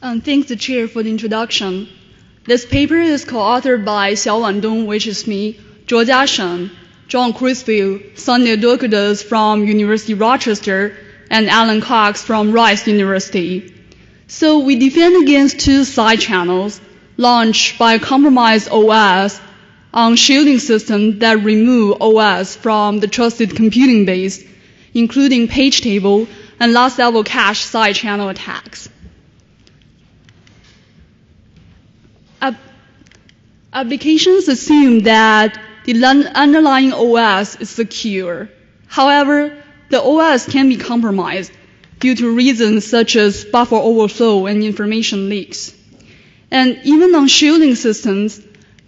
Thanks the chair for the introduction. This paper is co-authored by Xiaowan Dong, which is me, Zhuo Jiashen, John Crisfield, Sonny Durkudus from University of Rochester, and Alan Cox from Rice University. So we defend against two side channels launched by a compromised OS on shielding systems that remove OS from the trusted computing base, including page table and last level cache side channel attacks. Applications assume that the underlying OS is secure. However, the OS can be compromised due to reasons such as buffer overflow and information leaks. And even on shielding systems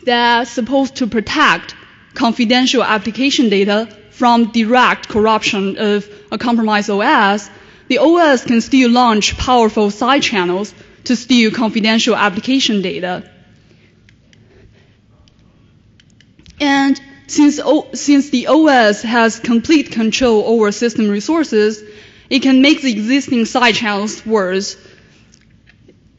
that are supposed to protect confidential application data from direct corruption of a compromised OS, the OS can still launch powerful side channels to steal confidential application data. And since the OS has complete control over system resources, it can make the existing side channels worse.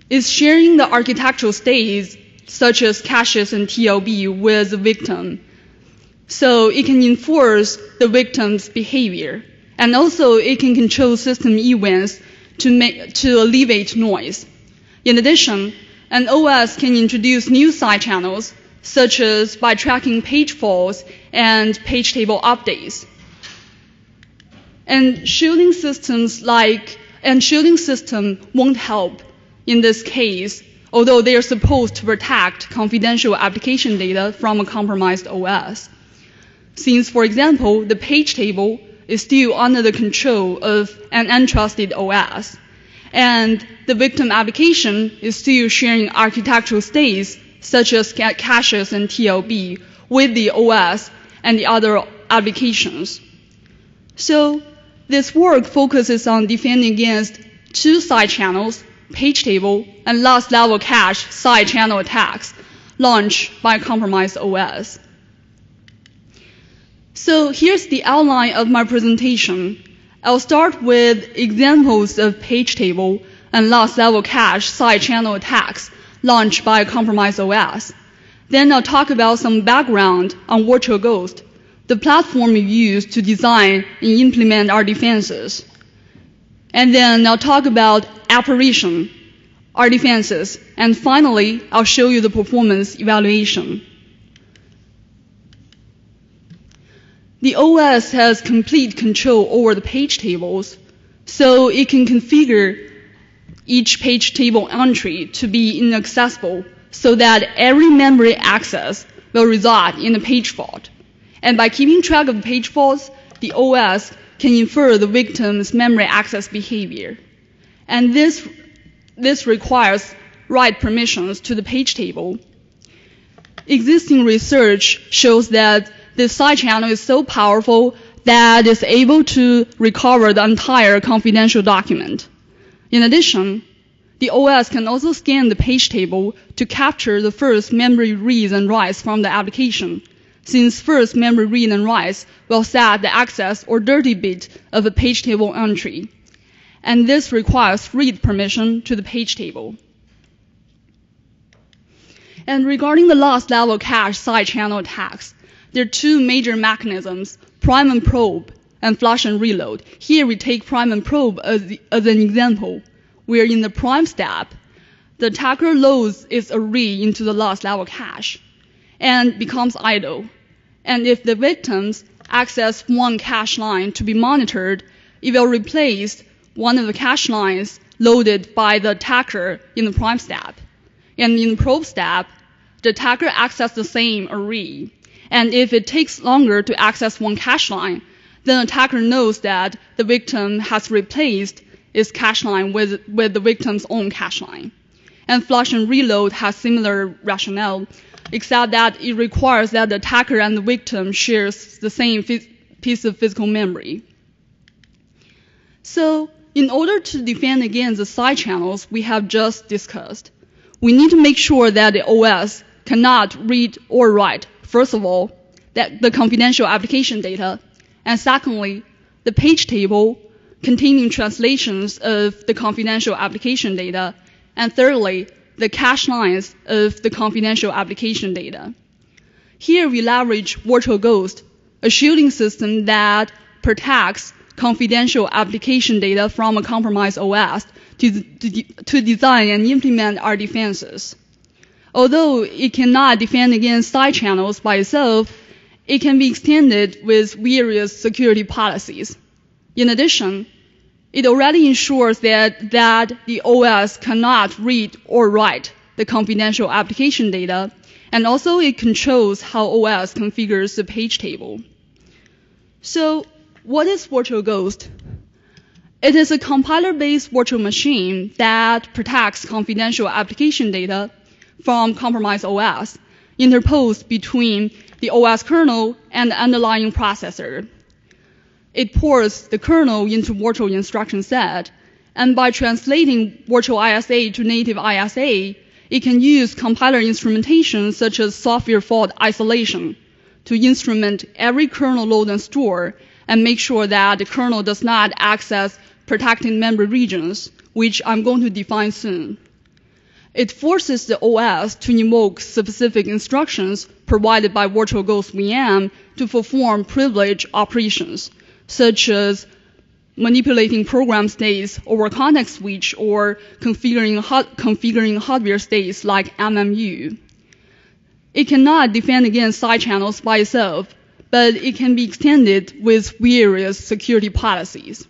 It's sharing the architectural states, such as caches and TLB, with the victim. So it can enforce the victim's behavior. And also, it can control system events to alleviate noise. In addition, an OS can introduce new side channels, such as by tracking page faults and page table updates. And shielding system won't help in this case, although they are supposed to protect confidential application data from a compromised OS. Since, for example, the page table is still under the control of an untrusted OS, and the victim application is still sharing architectural states such as caches and TLB with the OS and the other applications. So this work focuses on defending against two side channels, page table and last level cache side channel attacks launched by compromised OS. So here's the outline of my presentation. I'll start with examples of page table and last level cache side channel attacks launched by a compromised OS. Then I'll talk about some background on Virtual Ghost, the platform we use to design and implement our defenses. And then I'll talk about Apparition, our defenses. And finally, I'll show you the performance evaluation. The OS has complete control over the page tables, so it can configure each page table entry to be inaccessible so that every memory access will result in a page fault. And by keeping track of the page faults, the OS can infer the victim's memory access behavior. And this requires write permissions to the page table. Existing research shows that this side channel is so powerful that it's able to recover the entire confidential document. In addition, the OS can also scan the page table to capture the first memory reads and writes from the application, since first memory read and writes will set the access or dirty bit of a page table entry. And this requires read permission to the page table. And regarding the last level cache side channel attacks, there are two major mechanisms, prime and probe and flush and reload. Here we take prime and probe as an example, where in the prime step, the attacker loads its array into the last level cache and becomes idle. And if the victims access one cache line to be monitored, it will replace one of the cache lines loaded by the attacker in the prime step. And in the probe step, the attacker accesses the same array. And if it takes longer to access one cache line, then the attacker knows that the victim has replaced its cache line with the victim's own cache line. And flush and reload has similar rationale, except that it requires that the attacker and the victim shares the same piece of physical memory. So in order to defend against the side channels we have just discussed, we need to make sure that the OS cannot read or write, first of all, that the confidential application data, and secondly, the page table containing translations of the confidential application data, And thirdly, the cache lines of the confidential application data. Here we leverage Virtual Ghost, a shielding system that protects confidential application data from a compromised OS to design and implement our defenses. Although it cannot defend against side channels by itself, it can be extended with various security policies. In addition, it already ensures that the OS cannot read or write the confidential application data, and also it controls how OS configures the page table. So, what is Virtual Ghost? It is a compiler-based virtual machine that protects confidential application data from compromised OS, interposed between the OS kernel and the underlying processor. It ports the kernel into virtual instruction set, and by translating virtual ISA to native ISA, it can use compiler instrumentation such as software fault isolation to instrument every kernel load and store and make sure that the kernel does not access protected memory regions, which I'm going to define soon. It forces the OS to invoke specific instructions provided by Virtual Ghost VM to perform privileged operations, such as manipulating program states over context switch or configuring hardware states like MMU. It cannot defend against side channels by itself, but it can be extended with various security policies.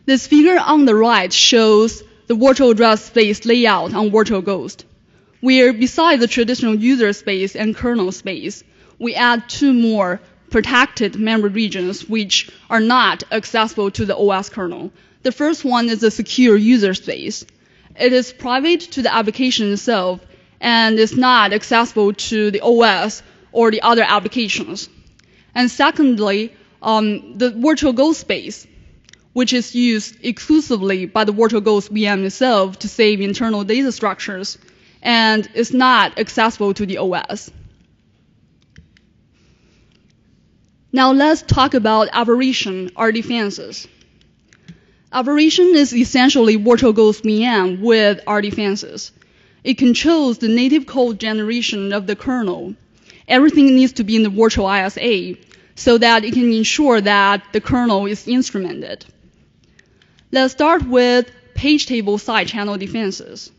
This figure on the right shows the virtual address space layout on Virtual Ghost, where besides the traditional user space and kernel space, we add two more protected memory regions which are not accessible to the OS kernel. The first one is the secure user space. It is private to the application itself and is not accessible to the OS or the other applications. And secondly, the Virtual Ghost space, which is used exclusively by the Virtual Ghost VM itself to save internal data structures and is not accessible to the OS. Now let's talk about Apparition, our defenses. Apparition is essentially Virtual Ghost VM with our defenses. It controls the native code generation of the kernel. Everything needs to be in the virtual ISA so that it can ensure that the kernel is instrumented. Let's start with page table side channel defenses.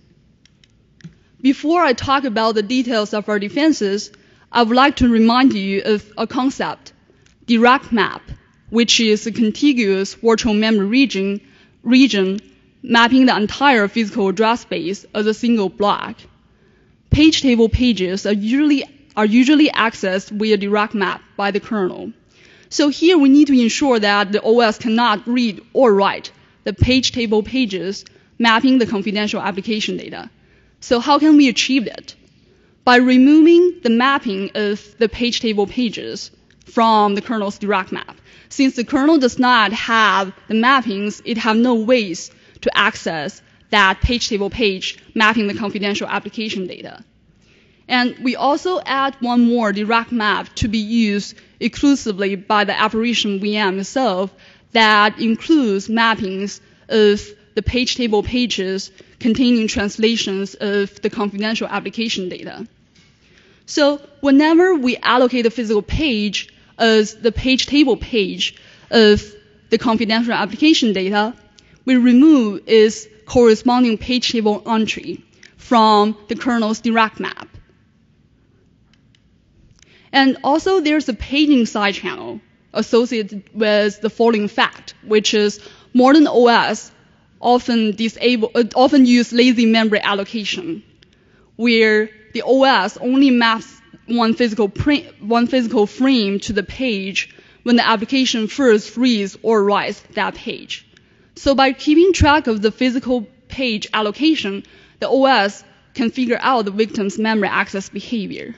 Before I talk about the details of our defenses, I would like to remind you of a concept, direct map, which is a contiguous virtual memory region mapping the entire physical address space as a single block. Page table pages are usually accessed via direct map by the kernel. So here we need to ensure that the OS cannot read or write the page table pages mapping the confidential application data. So how can we achieve it? By removing the mapping of the page table pages from the kernel's direct map. Since the kernel does not have the mappings, it has no ways to access that page table page mapping the confidential application data. And we also add one more direct map to be used exclusively by the Apparition VM itself that includes mappings of the page table pages containing translations of the confidential application data. So whenever we allocate a physical page as the page table page of the confidential application data, we remove its corresponding page table entry from the kernel's direct map. And also there's a paging side channel associated with the following fact, which is modern OS often use lazy memory allocation, where the OS only maps one physical frame to the page when the application first reads or writes that page. So by keeping track of the physical page allocation, the OS can figure out the victim's memory access behavior.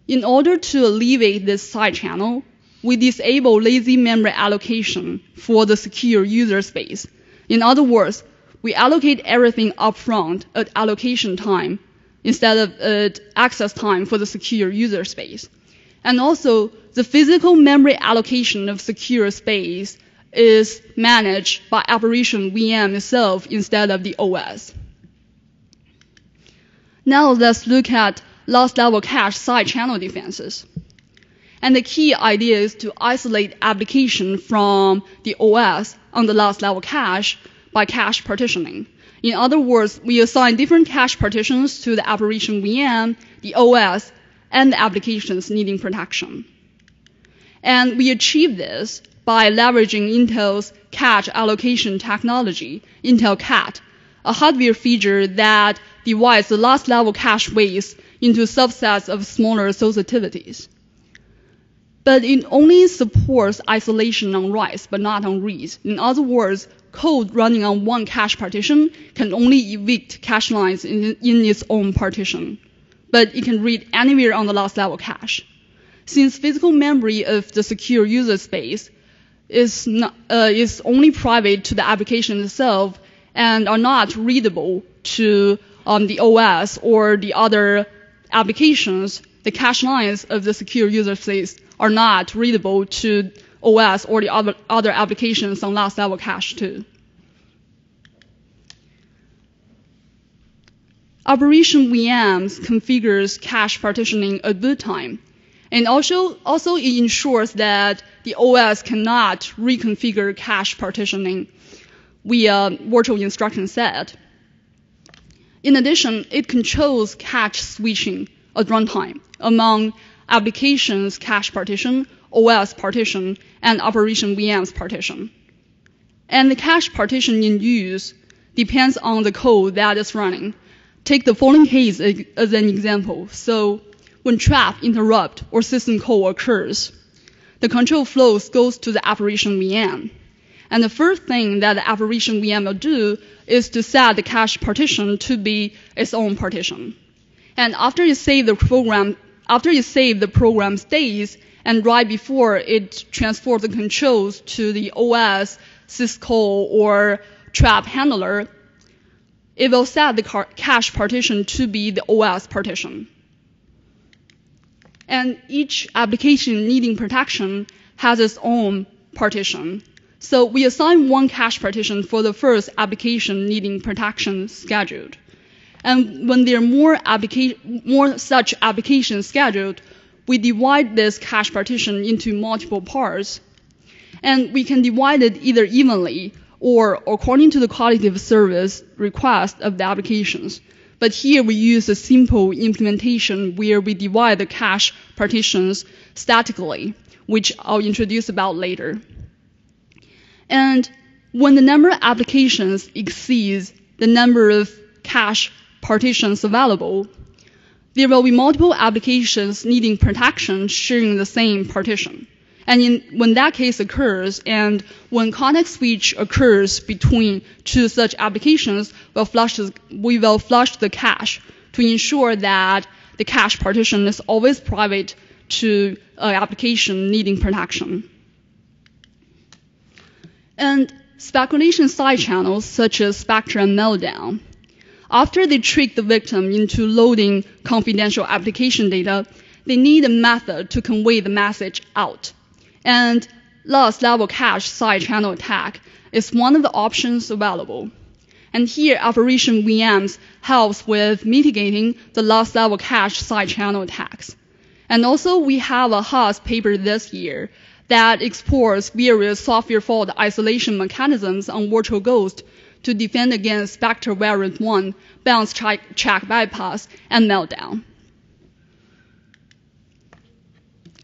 In order to alleviate this side channel, we disable lazy memory allocation for the secure user space. In other words, we allocate everything upfront at allocation time instead of at access time for the secure user space. And also, the physical memory allocation of secure space is managed by Apparition VM itself instead of the OS. Now let's look at last level cache side channel defenses. And the key idea is to isolate application from the OS on the last level cache by cache partitioning. In other words, we assign different cache partitions to the Apparition VM, the OS, and the applications needing protection. And we achieve this by leveraging Intel's Cache Allocation Technology, Intel Cache, a hardware feature that divides the last level cache weights into subsets of smaller susceptibilities. But it only supports isolation on writes, but not on reads. In other words, code running on one cache partition can only evict cache lines in its own partition, but it can read anywhere on the last level cache. Since physical memory of the secure user space is only private to the application itself and are not readable to the OS or the other applications, the cache lines of the secure user space are not readable to OS or the other applications on last level cache too. Apparition VMs configures cache partitioning at boot time. And also it ensures that the OS cannot reconfigure cache partitioning via virtual instruction set. In addition, it controls cache switching at runtime among applications cache partition, OS partition, and Apparition VMs partition. And the cache partition in use depends on the code that is running. Take the following case as an example. So when trap, interrupt, or system call occurs, the control flows goes to the Apparition VM. And the first thing that the Apparition VM will do is to set the cache partition to be its own partition. And after you save the program states, and right before it transfers the controls to the OS, syscall, or trap handler, it will set the cache partition to be the OS partition. And each application needing protection has its own partition. So we assign one cache partition for the first application needing protection scheduled. And when there are more such applications scheduled, we divide this cache partition into multiple parts. And we can divide it either evenly or according to the quality of service request of the applications. But here we use a simple implementation where we divide the cache partitions statically, which I'll introduce about later. And when the number of applications exceeds the number of cache partitions available, there will be multiple applications needing protection sharing the same partition. And when that case occurs, and when context switch occurs between two such applications, we will flush the cache to ensure that the cache partition is always private to an application needing protection. And speculation side channels, such as Spectre and Meltdown, after they trick the victim into loading confidential application data, they need a method to convey the message out. And last level cache side channel attack is one of the options available. And here Apparition VMs helps with mitigating the last level cache side channel attacks. And also we have a Haas paper this year that explores various software fault isolation mechanisms on VirtualGhost to defend against Spectre variant 1, bounce check bypass, and Meltdown.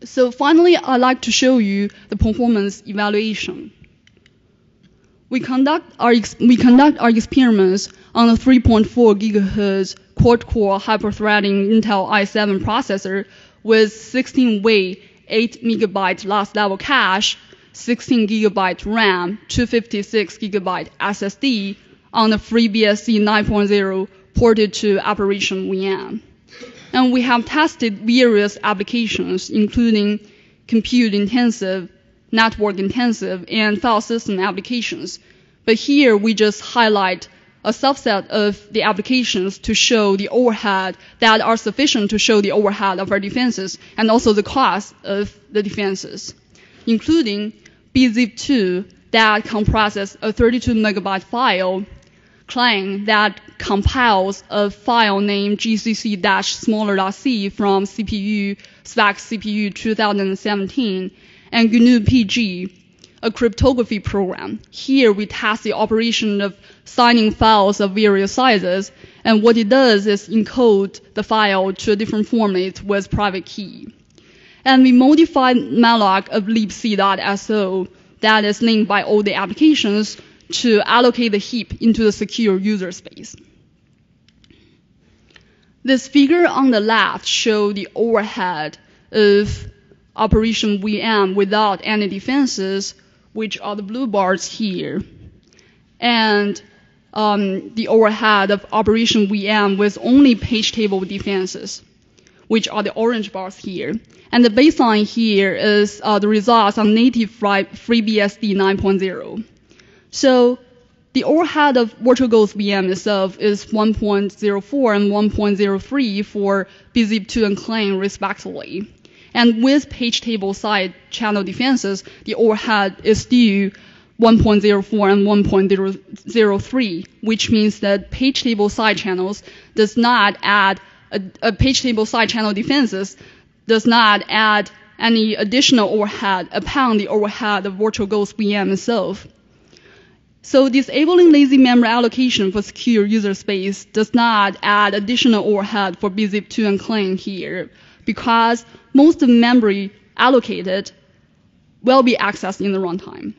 So finally, I'd like to show you the performance evaluation. We conduct our experiments on a 3.4 gigahertz quad-core hyper-threading Intel i7 processor with 16-way 8 megabyte last level cache, 16 gigabyte RAM, 256 gigabyte SSD on the FreeBSD 9.0 ported to Apparition VM. And we have tested various applications, including compute-intensive, network-intensive, and file system applications. But here we just highlight a subset of the applications to show the overhead that are sufficient to show the overhead of our defenses and also the cost of the defenses, including bzip2 that compresses a 32 megabyte file, clang that compiles a file named gcc-smaller.c from CPU spec CPU 2017, and GNU PG, a cryptography program. Here we test the operation of signing files of various sizes, and what it does is encode the file to a different format with private key. And we modified malloc of libc.so that is linked by all the applications to allocate the heap into the secure user space. This figure on the left shows the overhead of Operation VM without any defenses, which are the blue bars here, and the overhead of Operation VM with only page table defenses, which are the orange bars here. And the baseline here is the results on native FreeBSD 9.0. So the overhead of VirtualGhost VM itself is 1.04 and 1.03 for bzip2 and clang respectively. And with page table side channel defenses, the overhead is still 1.04 and 1.03, which means that page table side channels does not add a page table side channel defenses does not add any additional overhead upon the overhead of VirtualGhost VM itself. So disabling lazy memory allocation for secure user space does not add additional overhead for bzip2 and clang here, because most of the memory allocated will be accessed in the runtime.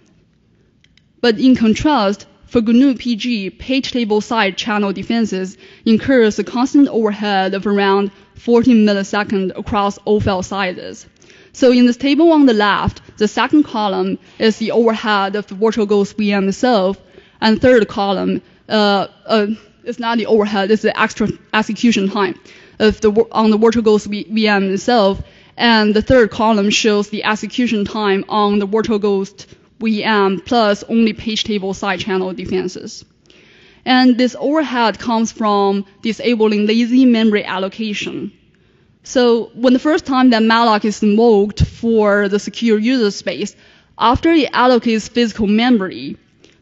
But in contrast, for GNU PG, page table side channel defenses incurs a constant overhead of around 14 milliseconds across all file sizes. So in this table on the left, the second column is the overhead of the VirtualGhost VM itself, and third column is not the overhead, it's the extra execution time on the VirtualGhost VM itself, and the third column shows the execution time on the VirtualGhost VM plus only page table side channel defenses. And this overhead comes from disabling lazy memory allocation. So when the first time that malloc is invoked for the secure user space, after it allocates physical memory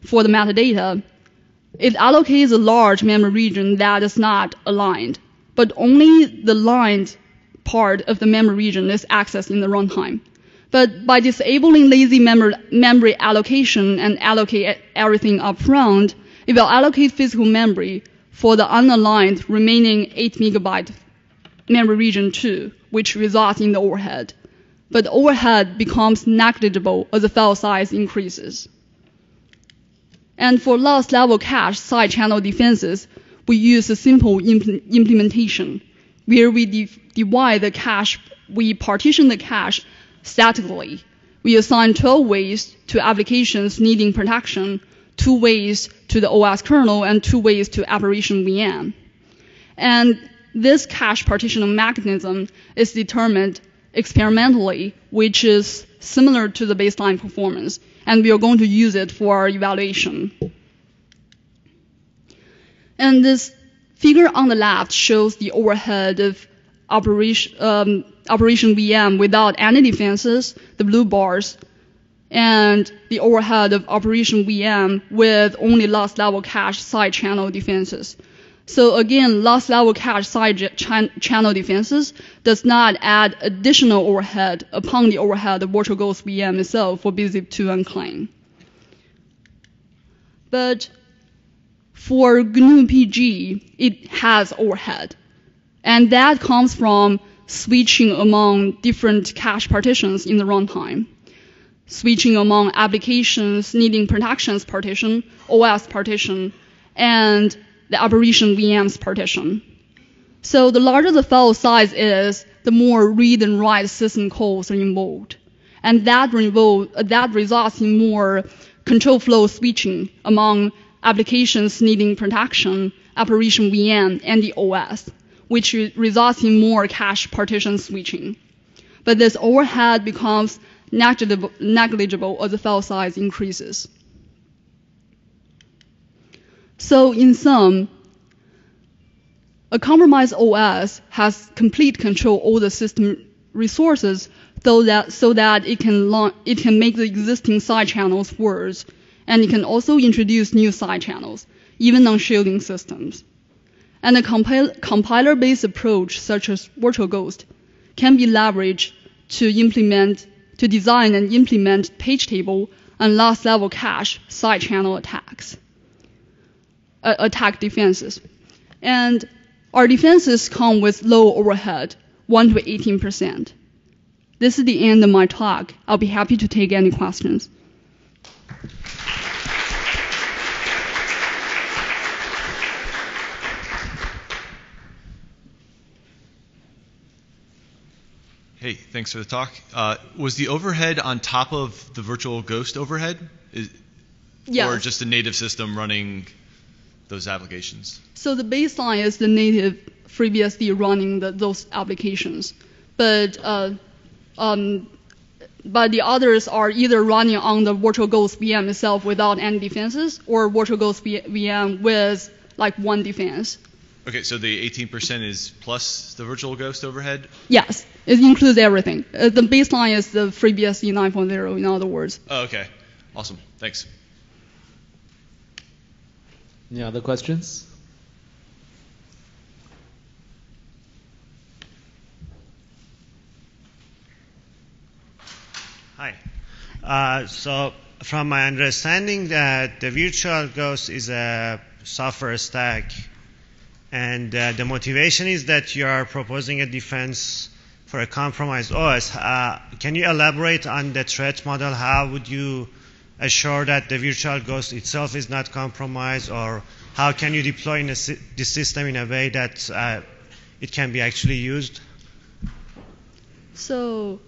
for the metadata, it allocates a large memory region that is not aligned, but only the lined part of the memory region is accessed in the runtime. But by disabling lazy memory allocation and allocate everything up front, it will allocate physical memory for the unaligned remaining 8 megabyte memory region too, which results in the overhead. But the overhead becomes negligible as the file size increases. And for last level cache side channel defenses, we use a simple implementation where we divide the cache, we partition the cache statically. We assign 12 ways to applications needing protection, 2 ways to the OS kernel, and 2 ways to Apparition VM. And this cache partitioning mechanism is determined experimentally, which is similar to the baseline performance, and we are going to use it for our evaluation. And this figure on the left shows the overhead of Operation VM without any defenses, the blue bars, and the overhead of Operation VM with only last level cache side channel defenses. So again, last level cache side channel defenses does not add additional overhead upon the overhead of VirtualGhost VM itself for bzip2 and clang. But for GNU PG, it has overhead. And that comes from switching among different cache partitions in the runtime. Switching among applications needing protections partition, OS partition, and the Apparition VM's partition. So the larger the file size is, the more read and write system calls are involved. And that results in more control flow switching among applications needing protection, Apparition VM, and the OS, which results in more cache partition switching. But this overhead becomes negligible as the file size increases. So in sum, a compromised OS has complete control over the system resources so that it can make the existing side channels worse And it can also introduce new side channels, even on shielding systems. And a compiler-based approach, such as VirtualGhost, can be leveraged to design and implement page table and last-level cache side channel attack defenses. And our defenses come with low overhead, 1 to 18%. This is the end of my talk. I'll be happy to take any questions. Hey, thanks for the talk. Was the overhead on top of the VirtualGhost overhead? Yes. Or just a native system running those applications? So the baseline is the native FreeBSD running those applications. But the others are either running on the VirtualGhost VM itself without any defenses, or VirtualGhost VM with like one defense. Okay, so the 18% is plus the VirtualGhost overhead? Yes, it includes everything. The baseline is the FreeBSD 9.0, in other words. Oh, okay. Awesome. Thanks. Any other questions? Hi. So from my understanding that the VirtualGhost is a software stack, and the motivation is that you are proposing a defense for a compromised OS. Can you elaborate on the threat model? How would you assure that the VirtualGhost itself is not compromised, or how can you deploy this system in a way that it can be actually used? So,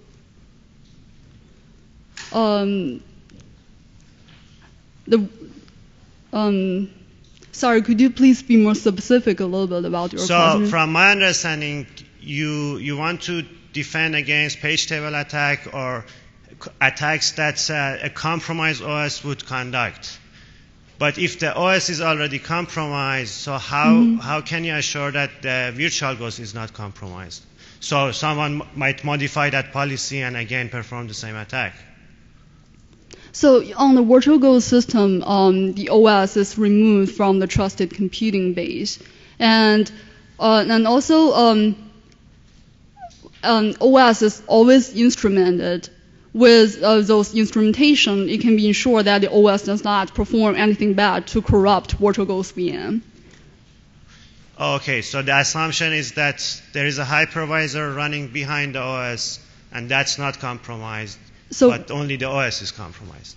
sorry, could you please be more specific a little bit about your question? So, from my understanding, you want to defend against page table attack or attacks that a compromised OS would conduct. But if the OS is already compromised, so how can you assure that the VirtualGhost is not compromised? So someone might modify that policy and again perform the same attack. So on the VirtualGhost system, the OS is removed from the trusted computing base, and also OS is always instrumented. With those instrumentation, it can be ensured that the OS does not perform anything bad to corrupt VirtualGhost VM. Okay, so the assumption is that there is a hypervisor running behind the OS, and that's not compromised, but only the OS is compromised.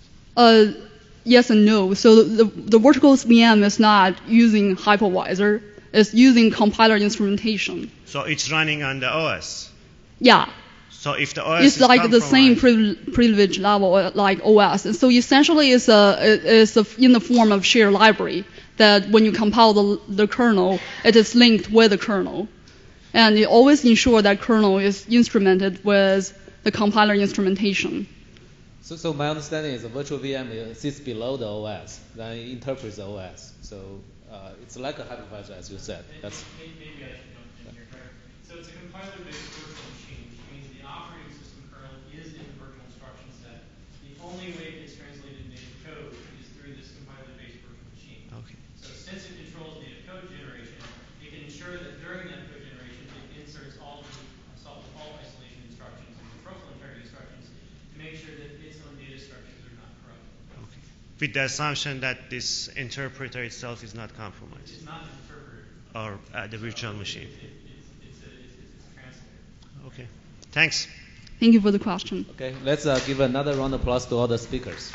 Yes and no. So the VirtualGhost VM is not using hypervisor. It's using compiler instrumentation. So it's running on the OS? Yeah. So if the OS it's is like the same privilege level like OS. And so essentially it's in the form of shared library that when you compile the kernel, it is linked with the kernel. And it always ensures that kernel is instrumented with the compiler instrumentation. So my understanding is the virtual VM sits below the OS, then it interprets the OS. So it's like a hypervisor, as you said. Maybe I should jump in here. So it's a compiler-based virtual machine, which means the operating system kernel is in the virtual instruction set. The only way it gets translated into native code is through this compiler-based virtual machine. Okay. So since it controls native code generation, it can ensure that during that code generation, it inserts all the fault isolation instructions and control flow integrity instructions to make sure that its own data structures are not corrupted. Okay. With the assumption that this interpreter itself is not compromised. It's not an interpreter. Or the virtual machine. It's a translator. Okay. Thanks. Thank you for the question. Okay, let's give another round of applause to all the speakers.